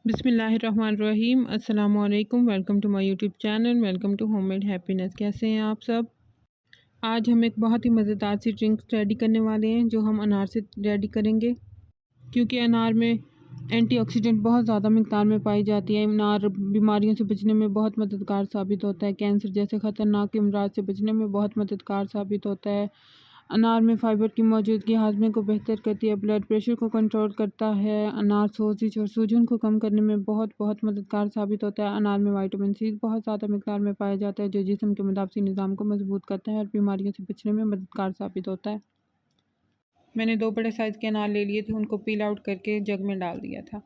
बिस्मिल्लाहिर्रहमानिर्रहीम। अस्सलाम वालेकुम। Welcome to my YouTube channel. Welcome to homemade happiness. कैसे हैं आप सब? आज हम एक बहुत ही मज़ेदार सी ड्रिंक रेडी करने वाले हैं जो हम अनार से रेडी करेंगे, क्योंकि अनार में एंटीऑक्सीडेंट बहुत ज़्यादा मिक़दार में पाई जाती है। अनार बीमारियों से बचने में बहुत मददगार साबित होता है। कैंसर जैसे ख़तरनाक अमराज से बचने में बहुत मददगार साबित होता है। अनार में फ़ाइबर की मौजूदगी हाजमे को बेहतर करती है, ब्लड प्रेशर को कंट्रोल करता है। अनार सोजिश और सूजन को कम करने में बहुत मददगार साबित होता है। अनार में विटामिन सी बहुत ज़्यादा मिक़दार में पाया जाता है, जो जिस्म के मुदाफ़ती निज़ाम को मजबूत करता है और बीमारियों से बचने में मददगार साबित होता है। मैंने 2 बड़े साइज़ के अनार ले लिए थे, उनको पील आउट करके जग में डाल दिया था।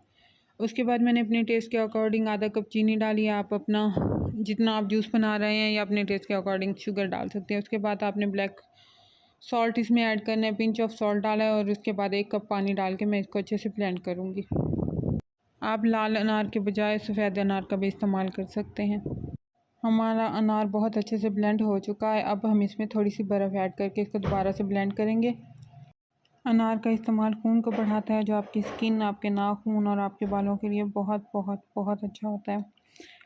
उसके बाद मैंने अपने टेस्ट के अकॉर्डिंग आधा कप चीनी डाली है। आप अपना जितना आप जूस बना रहे हैं या अपने टेस्ट के अकॉर्डिंग शुगर डाल सकते हैं। उसके बाद आपने ब्लैक सॉल्ट इसमें ऐड करना है, पिंच ऑफ सॉल्ट डाला है और उसके बाद 1 कप पानी डाल के मैं इसको अच्छे से ब्लेंड करूँगी। आप लाल अनार के बजाय सफ़ेद अनार का भी इस्तेमाल कर सकते हैं। हमारा अनार बहुत अच्छे से ब्लेंड हो चुका है। अब हम इसमें थोड़ी सी बर्फ़ ऐड करके इसको दोबारा से ब्लेंड करेंगे। अनार का इस्तेमाल खून को बढ़ाता है, जो आपकी स्किन, आपके नाखून और आपके बालों के लिए बहुत अच्छा होता है।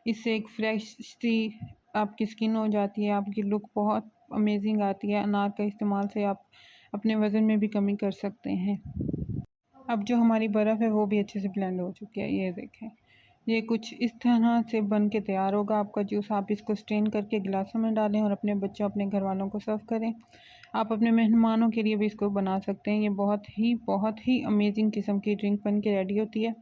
इससे एक फ्रेश सी आपकी स्किन हो जाती है, आपकी लुक बहुत अमेजिंग आती है। अनार का इस्तेमाल से आप अपने वज़न में भी कमी कर सकते हैं। अब जो हमारी बर्फ़ है वो भी अच्छे से ब्लेंड हो चुकी है। ये देखें, ये कुछ इस तरह से बन के तैयार होगा आपका जूस। आप इसको स्ट्रेन करके गिलासों में डालें और अपने बच्चों, अपने घर वालों को सर्व करें। आप अपने मेहमानों के लिए भी इसको बना सकते हैं। ये बहुत ही अमेजिंग किस्म की ड्रिंक बन के रेडी होती है।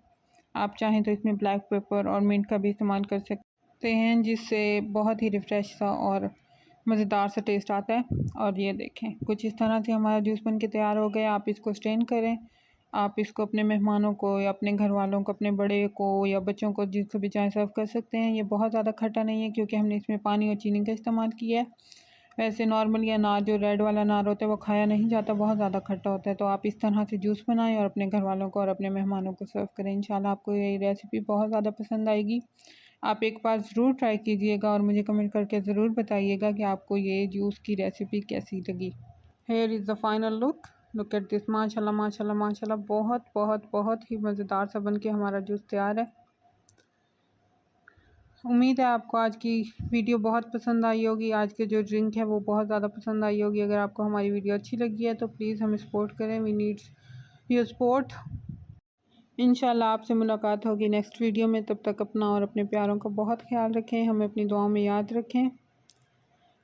आप चाहें तो इसमें ब्लैक पेपर और मिंट का भी इस्तेमाल कर सकते हैं, जिससे बहुत ही रिफ़्रेश सा और मज़ेदार सा टेस्ट आता है। और ये देखें, कुछ इस तरह से हमारा जूस बन के तैयार हो गया। आप इसको स्ट्रेन करें। आप इसको अपने मेहमानों को या अपने घर वालों को, अपने बड़े को या बच्चों को, जिसको भी चाहें सर्व कर सकते हैं। ये बहुत ज़्यादा खट्टा नहीं है, क्योंकि हमने इसमें पानी और चीनी का इस्तेमाल किया है। वैसे नॉर्मली अनार, जो रेड वाला अनार होता है, वो खाया नहीं जाता, बहुत ज़्यादा खट्टा होता है। तो आप इस तरह से जूस बनाएं और अपने घर वालों को और अपने मेहमानों को सर्व करें। इंशाल्लाह आपको ये रेसिपी बहुत ज़्यादा पसंद आएगी। आप एक बार ज़रूर ट्राई कीजिएगा और मुझे कमेंट करके ज़रूर बताइएगा कि आपको ये जूस की रेसिपी कैसी लगी। Here is the final look at this. माशाल्लाह बहुत ही मज़ेदार सा बन के हमारा जूस तैयार है। उम्मीद है आपको आज की वीडियो बहुत पसंद आई होगी। आज की जो ड्रिंक है वो बहुत ज़्यादा पसंद आई होगी। अगर आपको हमारी वीडियो अच्छी लगी है तो प्लीज़ हमें सपोर्ट करें। We need your support. इंशाल्लाह आपसे मुलाकात होगी नेक्स्ट वीडियो में। तब तक अपना और अपने प्यारों का बहुत ख्याल रखें। हमें अपनी दुआओं में याद रखें।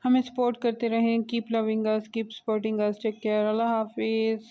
हमें सपोर्ट करते रहें। Keep loving us, keep supporting us. Take care. अल्लाह हाफिज़।